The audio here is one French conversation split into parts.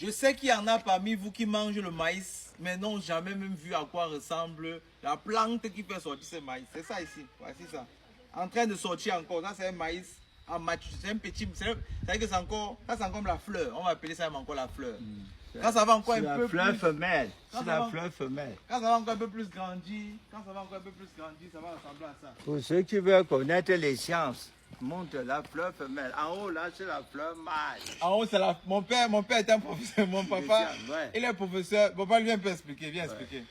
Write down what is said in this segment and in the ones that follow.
Je sais qu'il y en a parmi vous qui mangent le maïs, mais n'ont jamais même vu à quoi ressemble la plante qui fait sortir ce maïs. C'est ça ici, voici ça. En train de sortir encore, ça c'est un maïs en maturité, c'est un petit, c'est que c'est encore, ça c'est encore la fleur, on va appeler ça encore la fleur. Quand ça va encore un peu plus... C'est la fleur femelle, c'est la fleur femelle. Quand ça va encore un peu plus grandir, ça va ressembler à ça. Pour ceux qui veulent connaître les sciences, montre la fleur femelle. En haut, là, c'est la fleur mâle. En haut, c'est la... Mon père est un professeur. Mon papa, il est professeur. Papa, lui, viens expliquer. Viens expliquer.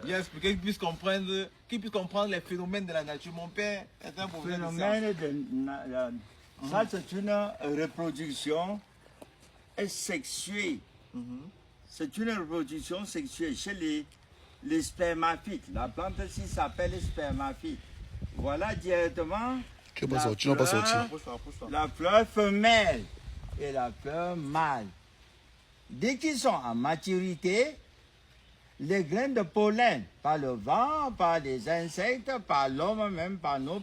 Viens expliquer, qu'il puisse comprendre les phénomènes de la nature. Mon père est un professeur ça, c'est une reproduction sexuée. C'est une reproduction sexuée chez les spermaphites. La plante ici s'appelle spermaphyte. Voilà directement la fleur femelle et la fleur mâle. Dès qu'ils sont en maturité, les graines de pollen, par le vent, par les insectes, par l'homme même, par nous,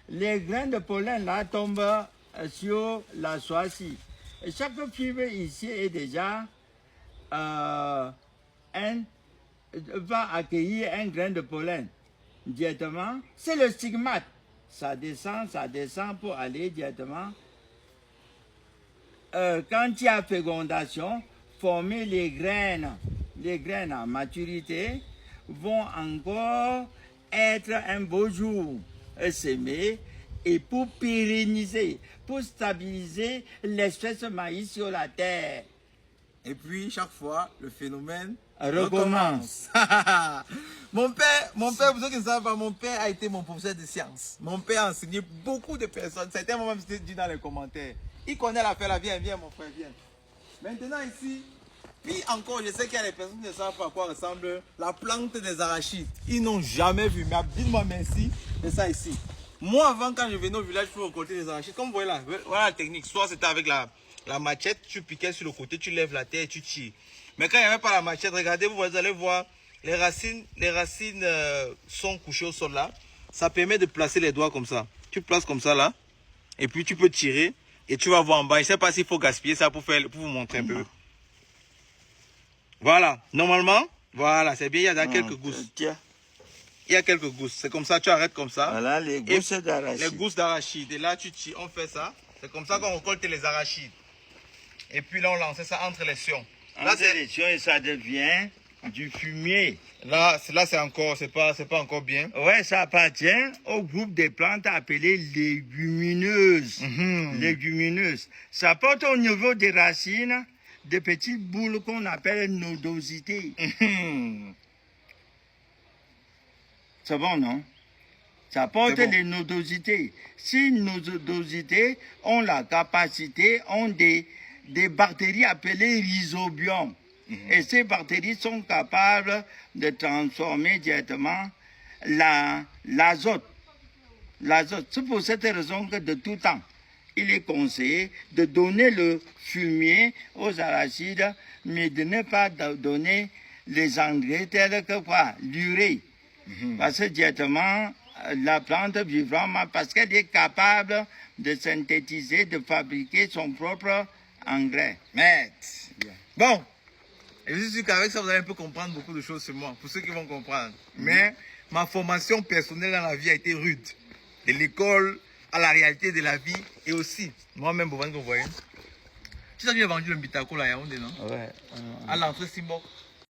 les graines de pollen là tombent sur la soie-ci. Et chaque fibre ici est déjà va accueillir un grain de pollen directement. C'est le stigmate. Ça descend pour aller directement. Quand il y a fécondation, former les graines en maturité vont encore être un beau jour semées et pour pérenniser, pour stabiliser l'espèce maïs sur la terre. Et puis, chaque fois, le phénomène recommence. Mon père, pour ceux qui ne savent pas, mon père a été mon professeur de sciences. Mon père a enseigné beaucoup de personnes. Certains m'ont même dit dans les commentaires. Il connaît l'affaire, là, viens, mon frère, viens. Maintenant, ici, puis encore, je sais qu'il y a des personnes qui ne savent pas à quoi ressemble la plante des arachides. Ils n'ont jamais vu. Mais dites-moi merci de ça ici. Moi, avant, quand je venais au village pour récolter des arachides, comme vous voyez là, voilà la technique. Soit c'était avec la machette, tu piquais sur le côté, tu lèves la terre et tu tires. Mais quand il n'y avait pas la machette, regardez, vous allez voir, les racines sont couchées au sol là. Ça permet de placer les doigts comme ça. Tu places comme ça là, et puis tu peux tirer, et tu vas voir en bas. Je ne sais pas s'il faut gaspiller ça pour vous montrer un peu. Voilà, normalement, voilà, c'est bien, il y a quelques gousses. Il y a quelques gousses, c'est comme ça, tu arrêtes comme ça. Voilà les gousses d'arachide. Les gousses d'arachide, et là tu tires, on fait ça. C'est comme ça qu'on récolte les arachides. Et puis là, on lance ça entre les sions. Là, c'est les sions et ça devient du fumier. Là c'est encore, c'est pas encore bien. Ouais, ça appartient au groupe des plantes appelées légumineuses. Légumineuses. Ça porte au niveau des racines des petites boules qu'on appelle nodosités. C'est bon, non? Ça porte les nodosités. Si nos nodosités ont la capacité, ont des bactéries appelées rhizobium. Et ces bactéries sont capables de transformer directement l'azote. C'est pour cette raison que de tout temps, il est conseillé de donner le fumier aux arachides, mais de ne pas donner les engrais tels que quoi, l'urée. Parce que directement, la plante vivra mal parce qu'elle est capable de synthétiser, de fabriquer son propre engrais. Bon, je suis sûr qu'avec ça, vous allez un peu comprendre beaucoup de choses sur moi, pour ceux qui vont comprendre. Mais ma formation personnelle dans la vie a été rude. De l'école à la réalité de la vie et aussi, moi-même, vous voyez. Tu sais que j'ai vendu le Mbitako là à Yaoundé, non? Ouais. À l'entrée Simbok.